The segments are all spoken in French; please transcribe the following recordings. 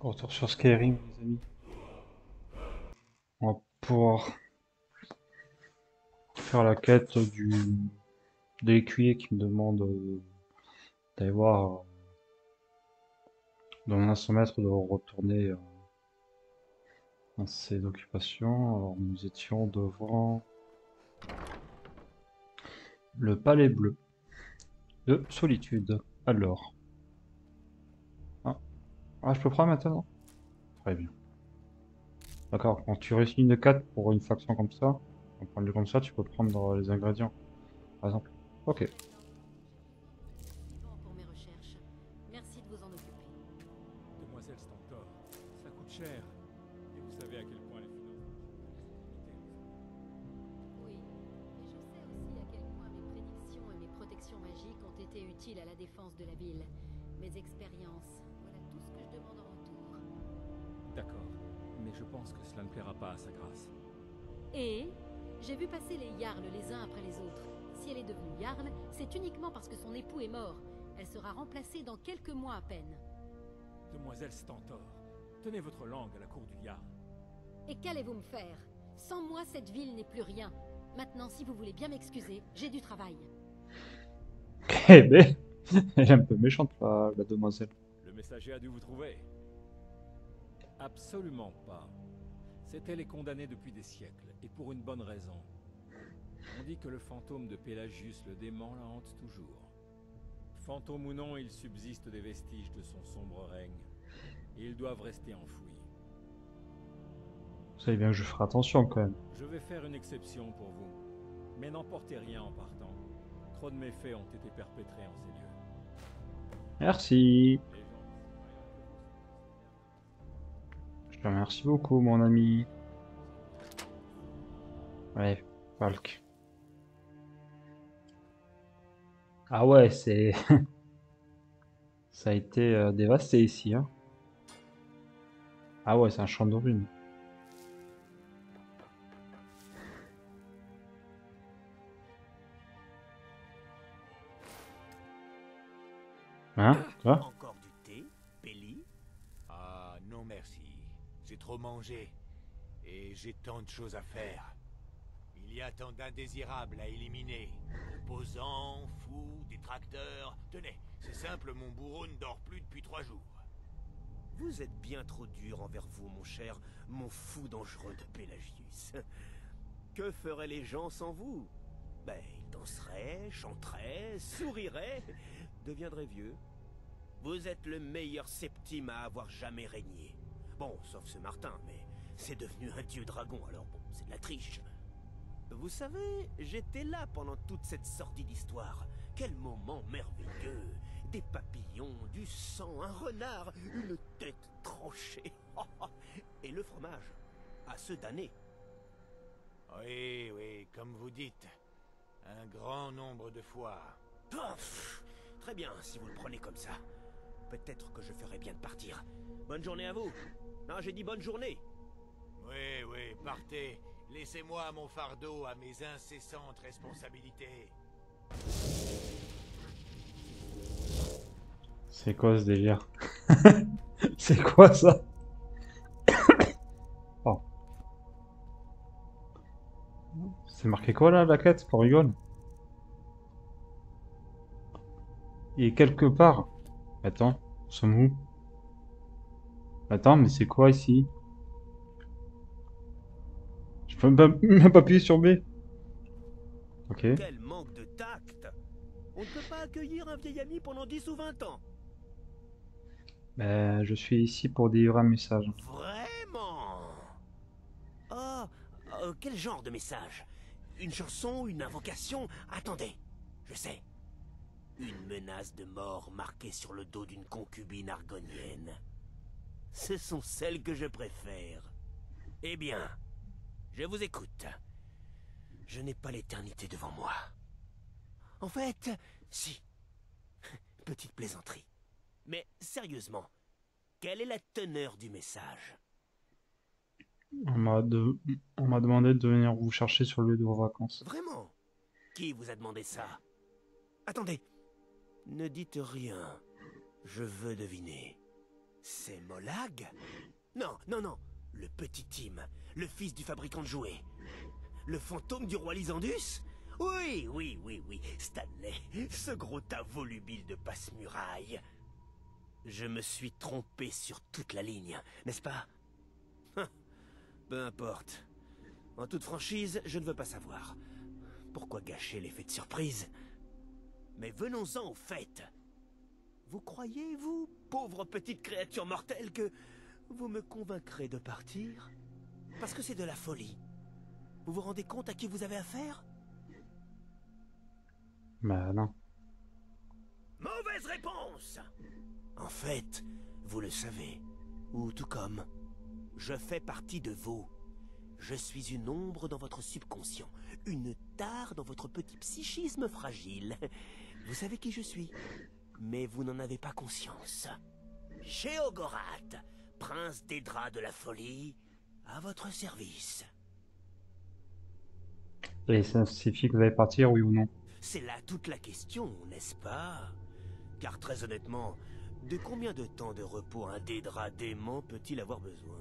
Retour sur Skyrim, les amis. On va pouvoir faire la quête de l'écuyer qui me demande d'aller voir dans mon maître de retourner dans ses occupations. Alors nous étions devant le palais bleu de Solitude. Alors. Ah, ah, je peux prendre maintenant? Très bien. D'accord, quand tu réussis une 4 pour une faction comme ça, on prend le comme ça, tu peux prendre les ingrédients, par exemple. Ok. Vivant pour mes recherches. Merci de vous en occuper. Demoiselle Stentor, ça coûte cher. Et vous savez à quel point les finances Oui, et je sais aussi à quel point mes prédictions et mes protections magiques ont été utiles à la défense de la ville. Mes expériences, voilà tout ce que je demande en retour. D'accord, mais je pense que cela ne plaira pas à sa grâce. Et j'ai vu passer les Jarls les uns après les autres. Si elle est devenue Jarl, c'est uniquement parce que son époux est mort. Elle sera remplacée dans quelques mois à peine. Demoiselle Stentor, tenez votre langue à la cour du Jarl. Et qu'allez-vous me faire? Sans moi, cette ville n'est plus rien. Maintenant, si vous voulez bien m'excuser, j'ai du travail. Eh ben, elle est un peu méchante, la demoiselle. Le messager a dû vous trouver. Absolument pas. C'était les condamnés depuis des siècles, et pour une bonne raison. On dit que le fantôme de Pélagius le dément la hante toujours. Fantôme ou non, il subsiste des vestiges de son sombre règne. Et ils doivent rester enfouis. Vous savez bien que je ferai attention quand même. Je vais faire une exception pour vous. Mais n'emportez rien en partant. Trop de méfaits ont été perpétrés en ces lieux. Merci. Les gens... Je te remercie beaucoup, mon ami. Ouais, Falk. Ah ouais, c'est... Ça a été dévasté ici, hein. Ah ouais, c'est un champ de ruines. Hein? Quoi? Encore du thé, Pelli? Ah, non merci. J'ai trop mangé. Et j'ai tant de choses à faire. Il y a tant d'indésirables à éliminer. Opposants, fous, détracteurs. Tenez, c'est simple, mon bourreau ne dort plus depuis 3 jours. Vous êtes bien trop dur envers vous, mon cher, mon fou dangereux de Pélagius. Que feraient les gens sans vous? Ben, ils danseraient, chanteraient, souriraient, deviendraient vieux. Vous êtes le meilleur Septime à avoir jamais régné. Bon, sauf ce Martin, mais c'est devenu un dieu dragon, alors bon, c'est de la triche. Vous savez, j'étais là pendant toute cette sordide histoire. Quel moment merveilleux! Des papillons, du sang, un renard, une tête tranchée. Et le fromage, à ceux damnés. Oui, oui, comme vous dites. Un grand nombre de fois. Très bien, si vous le prenez comme ça. Peut-être que je ferai bien de partir. Bonne journée à vous. Non, j'ai dit bonne journée. Oui, oui, partez. Laissez-moi mon fardeau à mes incessantes responsabilités. C'est quoi ce délire? C'est quoi ça? Oh. C'est marqué quoi là, la quête? Qu'on rigole? Et quelque part. Attends, nous sommes où? Attends, mais c'est quoi ici? Je peux même pas appuyer sur B. Ok. Quel manque de tact. On ne peut pas accueillir un vieil ami pendant 10 ou 20 ans. Je suis ici pour délivrer un message. Vraiment? Oh, quel genre de message? Une chanson, une invocation? Attendez, je sais. Une menace de mort marquée sur le dos d'une concubine argonienne. Ce sont celles que je préfère. Eh bien, je vous écoute. Je n'ai pas l'éternité devant moi. En fait, si. Petite plaisanterie. Mais sérieusement, quelle est la teneur du message? On m'a demandé de venir vous chercher sur le lieu de vos vacances. Vraiment? Qui vous a demandé ça? Attendez, ne dites rien. Je veux deviner. C'est Molag? Non, non, non. Le petit Tim, le fils du fabricant de jouets. Le fantôme du roi Lysandus? Oui, oui, oui, oui. Stanley, ce gros tas volubile de passe-muraille. Je me suis trompé sur toute la ligne, n'est-ce pas? Peu importe. En toute franchise, je ne veux pas savoir. Pourquoi gâcher l'effet de surprise? Mais venons-en au fait. Vous croyez, vous, pauvre petite créature mortelle, que vous me convaincrez de partir? Parce que c'est de la folie. Vous vous rendez compte à qui vous avez affaire? Bah non. Mauvaise réponse! En fait, vous le savez, ou tout comme, je fais partie de vous. Je suis une ombre dans votre subconscient, une tare dans votre petit psychisme fragile. Vous savez qui je suis, mais vous n'en avez pas conscience. Sheogorath, prince des draps de la folie, à votre service. Et ça signifie que vous allez partir, oui ou non? C'est là toute la question, n'est-ce pas? Car très honnêtement, de combien de temps de repos un Daedra dément peut-il avoir besoin?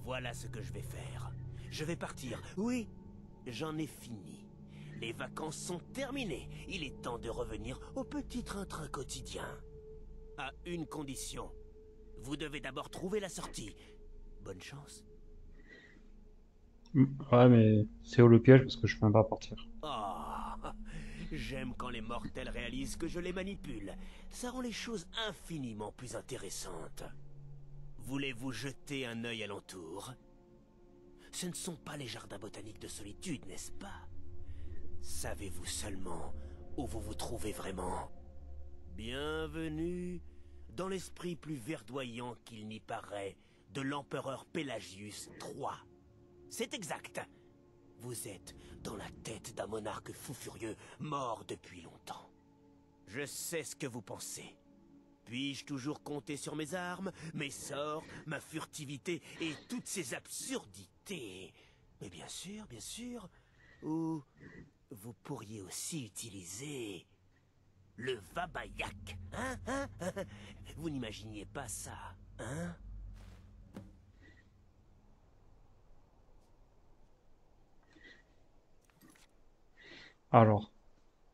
Voilà ce que je vais faire. Je vais partir. Oui, j'en ai fini. Les vacances sont terminées. Il est temps de revenir au petit train-train quotidien. À une condition. Vous devez d'abord trouver la sortie. Bonne chance. Ouais, mais c'est où le piège parce que je peux même pas partir. Oh, j'aime quand les mortels réalisent que je les manipule. Ça rend les choses infiniment plus intéressantes. Voulez-vous jeter un œil alentour? Ce ne sont pas les jardins botaniques de solitude, n'est-ce pas? Savez-vous seulement où vous vous trouvez vraiment? Bienvenue dans l'esprit plus verdoyant qu'il n'y paraît de l'empereur Pelagius III. C'est exact. Vous êtes dans la tête d'un monarque fou furieux mort depuis longtemps. Je sais ce que vous pensez. Puis-je toujours compter sur mes armes, mes sorts, ma furtivité et toutes ces absurdités? Mais bien sûr. Ou vous pourriez aussi utiliser le Vabayak, hein? Vous n'imaginiez pas ça, hein? Alors,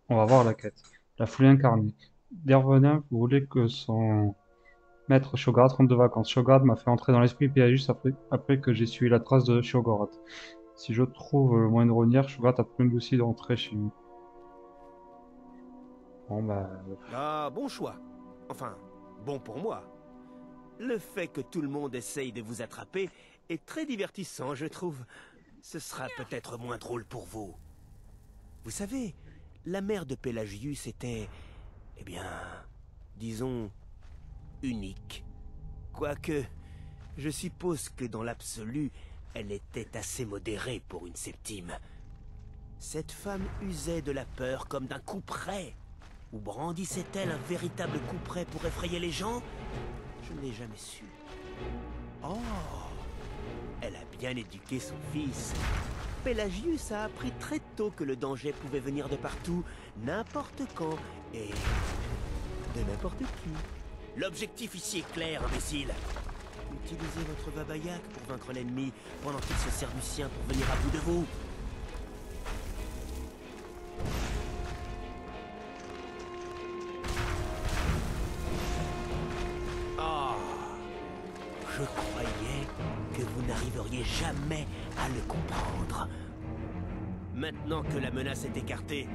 on va voir la quête. La folie incarnée. Dervenant, vous voulez que son maître Shogorath rentre de vacances. Shogorath m'a fait entrer dans l'esprit Pelagius après que j'ai suivi la trace de Shogorath. Si je trouve le moyen de revenir, Shogorath a plein de soucis de rentrer chez lui. Bon bah... Ah, bon choix. Enfin, bon pour moi. Le fait que tout le monde essaye de vous attraper est très divertissant, je trouve. Ce sera peut-être moins drôle pour vous. Vous savez, la mère de Pelagius était, eh bien, disons, unique. Quoique, je suppose que dans l'absolu, elle était assez modérée pour une septime. Cette femme usait de la peur comme d'un couperet. Ou brandissait-elle un véritable couperet pour effrayer les gens? Je ne l'ai jamais su. Oh! Elle a bien éduqué son fils. Pelagius a appris très tôt que le danger pouvait venir de partout, n'importe quand, et de n'importe qui. L'objectif ici est clair, imbécile. Utilisez votre Vabayak pour vaincre l'ennemi, pendant qu'il se sert du sien pour venir à bout de vous. Je croyais que vous n'arriveriez jamais à le comprendre. Maintenant que la menace est écartée,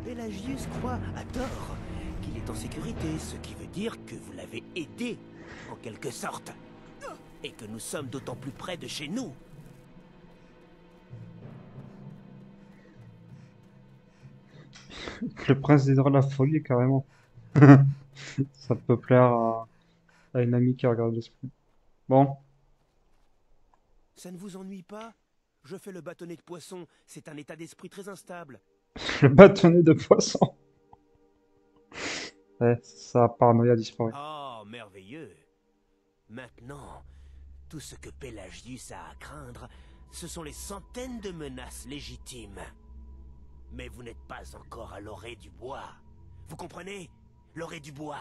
Pelagius croit, à tort, qu'il est en sécurité, ce qui veut dire que vous l'avez aidé, en quelque sorte. Et que nous sommes d'autant plus près de chez nous. Le prince des draps de la folie, carrément. Ça peut plaire à une amie qui regarde l'esprit. Bon, Ça ne vous ennuie pas? Je fais le bâtonnet de poisson, c'est un état d'esprit très instable. le bâtonnet de poisson. Ouais, sa paranoïa a disparu. Oh, merveilleux. Maintenant, tout ce que Pelagius a à craindre, ce sont les centaines de menaces légitimes. Mais vous n'êtes pas encore à l'orée du bois. Vous comprenez? L'orée du bois.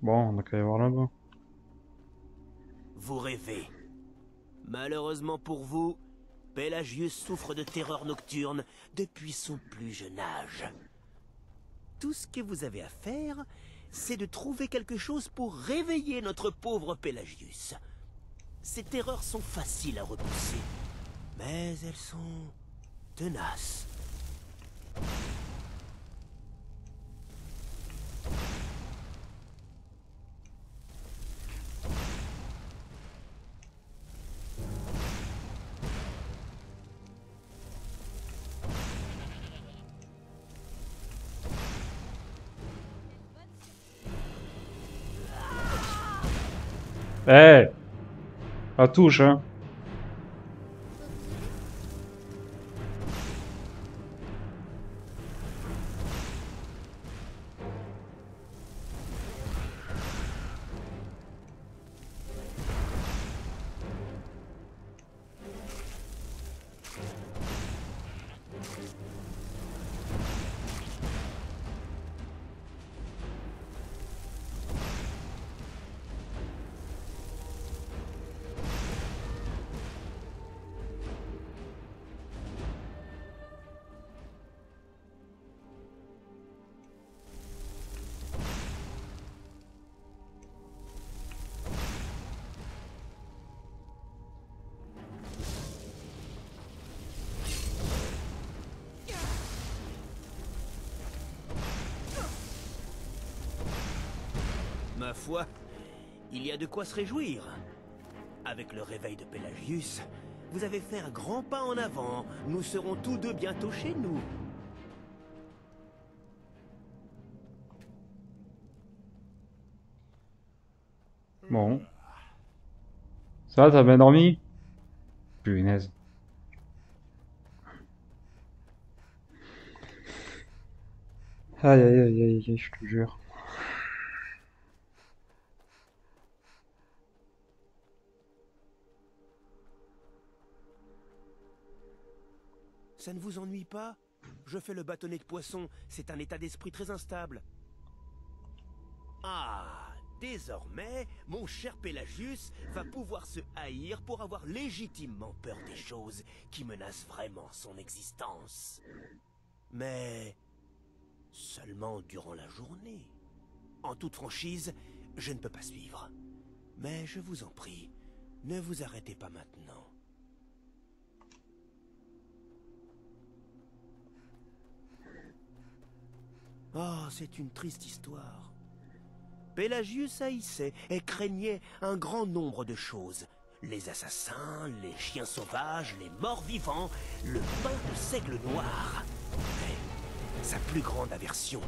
Bon, on a qu'à aller voir là-bas. Vous rêvez. Malheureusement pour vous, Pelagius souffre de terreur nocturne depuis son plus jeune âge. Tout ce que vous avez à faire, c'est de trouver quelque chose pour réveiller notre pauvre Pelagius. Ces terreurs sont faciles à repousser, mais elles sont tenaces. Eh, ça touche, hein. Ma foi, il y a de quoi se réjouir. Avec le réveil de Pelagius, vous avez fait un grand pas en avant. Nous serons tous deux bientôt chez nous. Bon. Ça va, t'as bien dormi? Punaise. Aïe aïe aïe aïe aïe, je te jure. Ça ne vous ennuie pas? Je fais le bâtonnet de poisson, c'est un état d'esprit très instable. Ah, désormais, mon cher Pelagius va pouvoir se haïr pour avoir légitimement peur des choses qui menacent vraiment son existence. Mais seulement durant la journée. En toute franchise, je ne peux pas suivre. Mais je vous en prie, ne vous arrêtez pas maintenant. Oh, c'est une triste histoire. Pelagius haïssait et craignait un grand nombre de choses. Les assassins, les chiens sauvages, les morts vivants, le pain de seigle noir. Mais sa plus grande aversion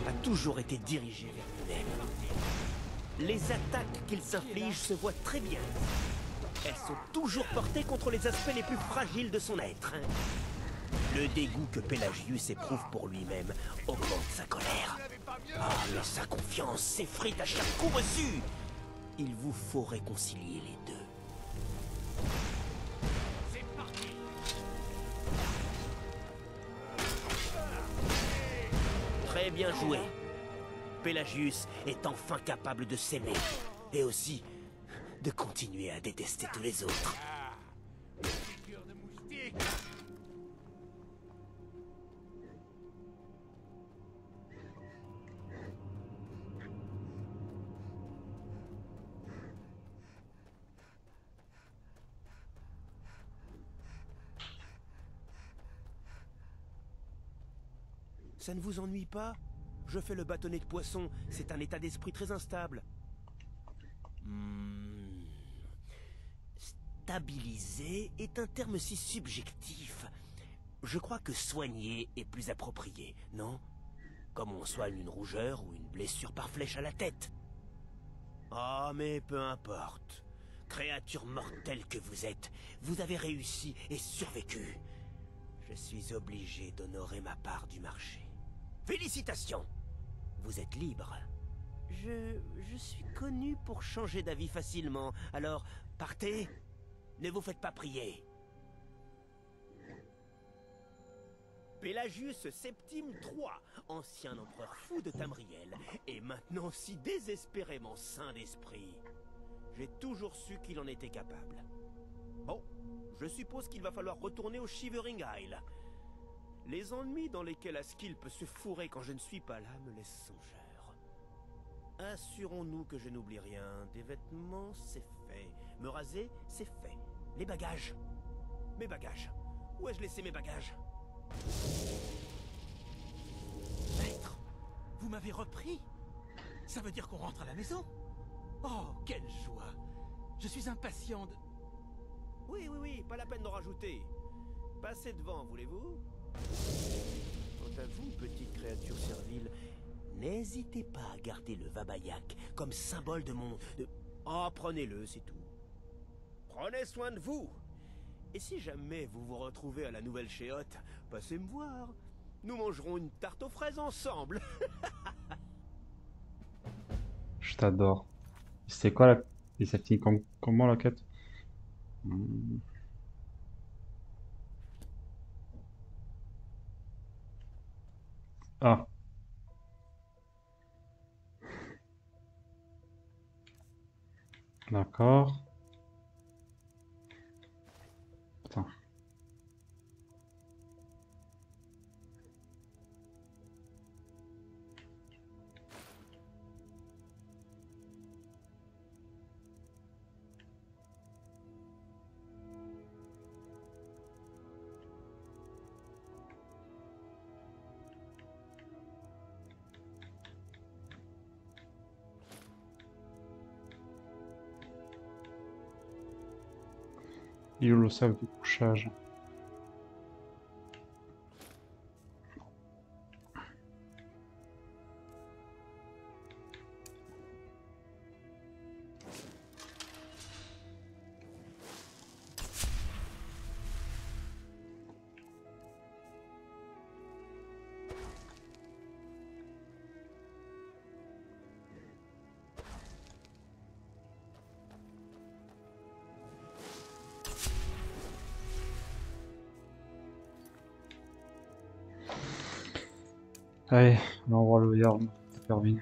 a toujours été dirigée vers lui-même. Les attaques qu'il s'inflige se voient très bien. Elles sont toujours portées contre les aspects les plus fragiles de son être. Le dégoût que Pelagius éprouve pour lui-même augmente sa colère. Ah, mais sa confiance s'effrite à chaque coup reçu. Il vous faut réconcilier les deux. C'est parti. Très bien joué. Pelagius est enfin capable de s'aimer. Et aussi de continuer à détester tous les autres. Ça ne vous ennuie pas? Je fais le bâtonnet de poisson, c'est un état d'esprit très instable. Stabiliser est un terme si subjectif. Je crois que soigner est plus approprié, non? Comme on soigne une rougeur ou une blessure par flèche à la tête. Ah, mais peu importe. Créature mortelle que vous êtes, vous avez réussi et survécu. Je suis obligé d'honorer ma part du marché. Félicitations! Vous êtes libre. Je suis connu pour changer d'avis facilement, alors partez, ne vous faites pas prier. Pélagius Septime III, ancien empereur fou de Tamriel, et maintenant si désespérément saint d'esprit. J'ai toujours su qu'il en était capable. Bon, je suppose qu'il va falloir retourner au Shivering Isle. Les ennuis dans lesquels Askil peut se fourrer quand je ne suis pas là me laissent songeur. Assurons-nous que je n'oublie rien. Des vêtements, c'est fait. Me raser, c'est fait. Les bagages. Mes bagages. Où ai-je laissé mes bagages? Maître, vous m'avez repris? Ça veut dire qu'on rentre à la maison? Oh, quelle joie! Je suis impatient de... Oui, pas la peine d'en rajouter. Passez devant, voulez-vous? Quant à vous, petite créature servile, n'hésitez pas à garder le Vabayak comme symbole de mon... Oh, prenez-le, c'est tout. Prenez soin de vous! Et si jamais vous vous retrouvez à la nouvelle Chéote, passez me voir. Nous mangerons une tarte aux fraises ensemble. Je t'adore. C'est quoi la... Et ça finit comment la quête? Hmm. Ah, d'accord. Putain. Il est le sac de couchage. Allez, on envoie le Yarn. Permis.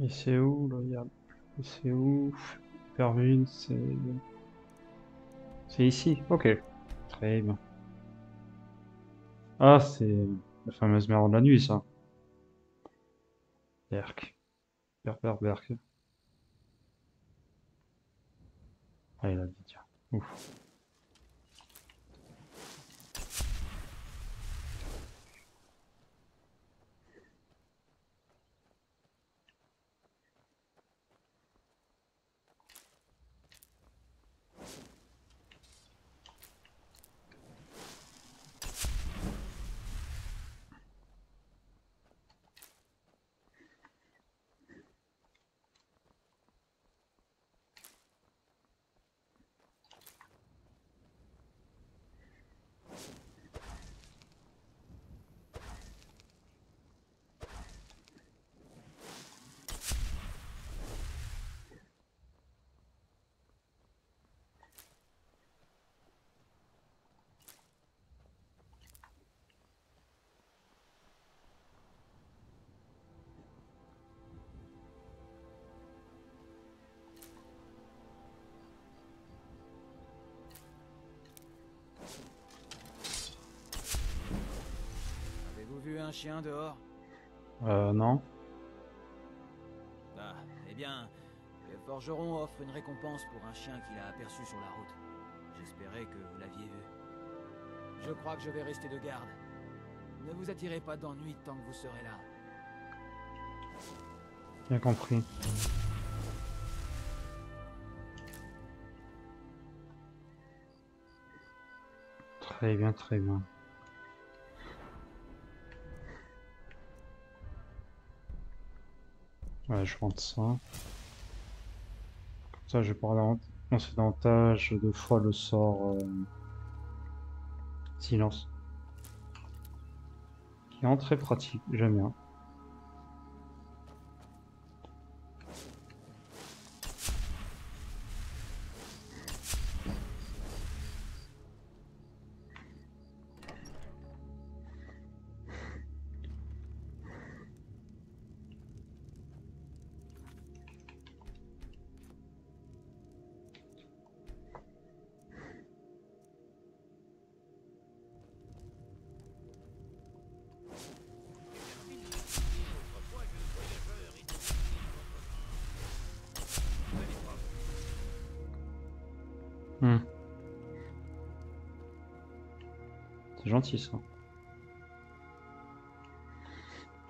Et c'est où le Yarn? Et c'est où? Pervin, c'est... C'est ici, ok. Très bien. Ah, c'est la fameuse mer de la nuit, ça. Berk. Berk. Ah, il a dit, tiens. Ouf. Avez-vous vu un chien dehors? Non. Ah, eh bien, le forgeron offre une récompense pour un chien qu'il a aperçu sur la route. J'espérais que vous l'aviez vu. Je crois que je vais rester de garde. Ne vous attirez pas d'ennui tant que vous serez là. Bien compris. Très bien, très bien. Ouais, je rentre ça. Comme ça, je vais pouvoir lancer davantage de fois le sort silence. Qui est très pratique, j'aime bien. C'est gentil ça.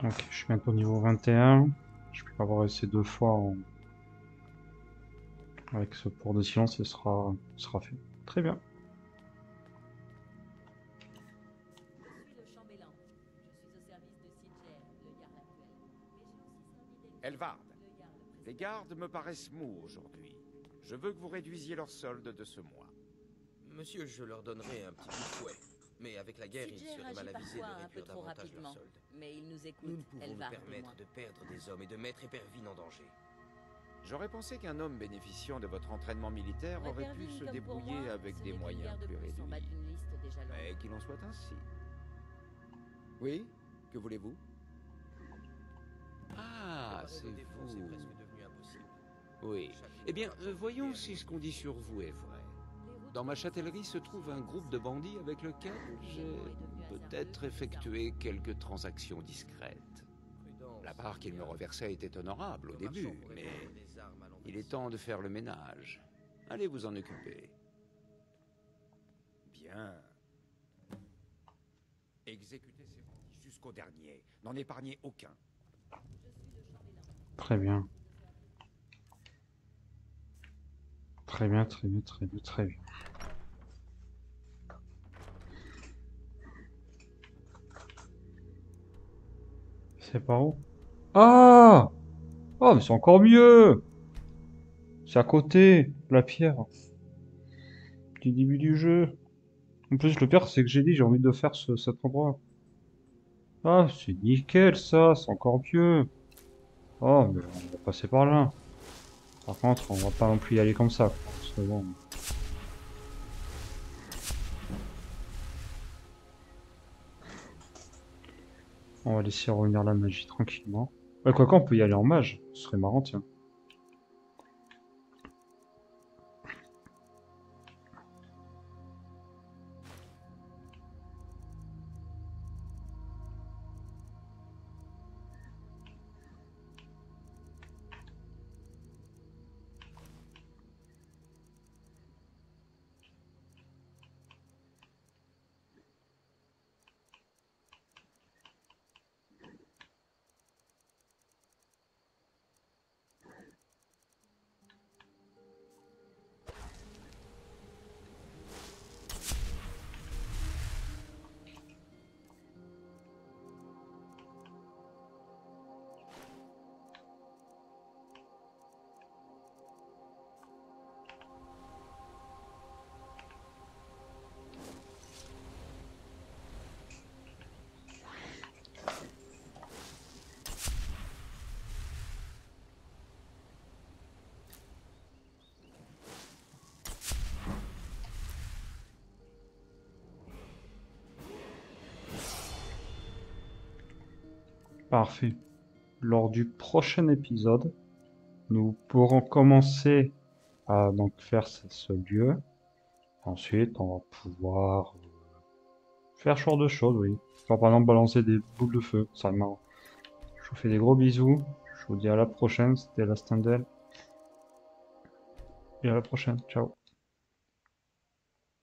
Ok, je suis bientôt au niveau 21. Je peux avoir essayé 2 fois avec ce pour de silence, ce sera fait. Très bien. Je suis le chambellan. Je suis au service de Silger, le Jarl actuel. Mais j'ai aussi servi Elvard, le Jarl les précédent. gardes me paraissent mous aujourd'hui. Je veux que vous réduisiez leur solde de ce mois. Monsieur, je leur donnerai un petit coup de fouet. Mais avec la guerre, il Silger serait agit mal avisé de parfois un peu réduire trop davantage rapidement, leur solde. mais il nous écoute, Nous ne pouvons nous Elvard et permettre moi. de perdre des hommes et de mettre Épervine en danger. J'aurais pensé qu'un homme bénéficiant de votre entraînement militaire Pour aurait pu Épervine se comme pour débrouiller moi, avec ce des n'est qu'une moyens guerre de plus plus en bas réduits. d'une liste déjà longue. Mais qu'il en soit ainsi. Oui? Que voulez-vous? Ah, c'est Préparer vos défenses est vous. presque devenu impossible. Oui. Eh bien, voyons si ce qu'on dit sur vous est vrai. Les routes Dans ma commencent châtellerie à se trouve un groupe de bandits avec lequel j'ai peut-être effectué quelques transactions discrètes. Prudence, La part qu'il me bien. reversait était honorable au Le début, marchand pourrait mais vendre des armes à il est l'emplacement. temps de faire le ménage. Allez vous en occuper. Bien. Exécutez ces bandits jusqu'au dernier. N'en épargnez aucun. Très bien. Très bien, très bien, très bien, très bien. C'est par où? Ah! Oh, mais c'est encore mieux! C'est à côté, la pierre. Du début du jeu. En plus, le pire, c'est que j'ai dit, j'ai envie de faire cet endroit. Ah, c'est nickel, ça, c'est encore mieux. Oh, mais on va passer par là. Par contre, on va pas non plus y aller comme ça, quoi, parce que bon. On va laisser revenir la magie tranquillement. Ouais, quoi qu'on peut y aller en mage. Ce serait marrant, tiens. Parfait. Lors du prochain épisode, nous pourrons commencer à donc faire ce lieu. Ensuite, on va pouvoir faire ce genre de choses, oui. Genre, par exemple, balancer des boules de feu, ça va être marrant. Je vous fais des gros bisous. Je vous dis à la prochaine. C'était la Standel. Et à la prochaine. Ciao.